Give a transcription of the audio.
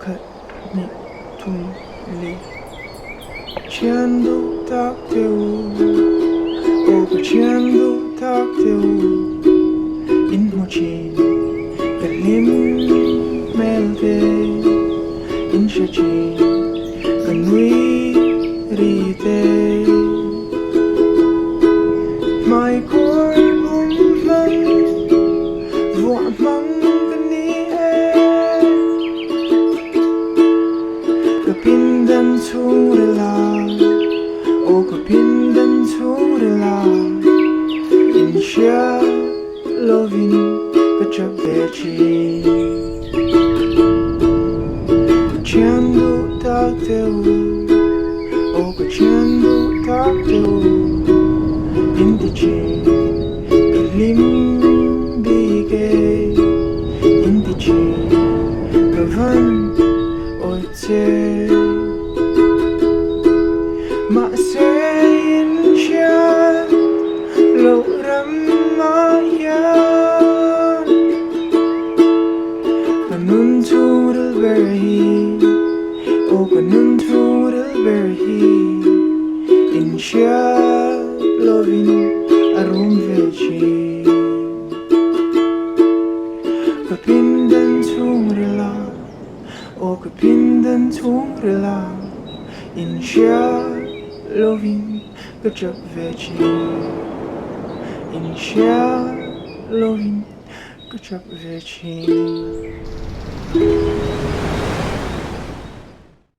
khát nhị thùng lệ chén đu tắc tiêu ô có chén đu tắc tiêu in hồ chi cả lim mel về in sa chi cả núi rite mai cor bum măng vua măng pindan chhung rilah ô có pindan chhung rilah in hriat lohin có Ṭap Ve Ṭhin chén đu tắc tiêu ô có chén đu tắc tiêu in ti chi cái lim bi kê in ti chi cái văn ôi chê mà sẽ in cha lâu rắm mà ya kanun thu del berhi o kanun thu del berhi in cha lohin arum ve chi ka pindan chhung rilah o ka pindan chhung rilah in hriat lohin có Ṭap Ve Ṭhin in hriat lohin có Ṭap Ve Ṭhin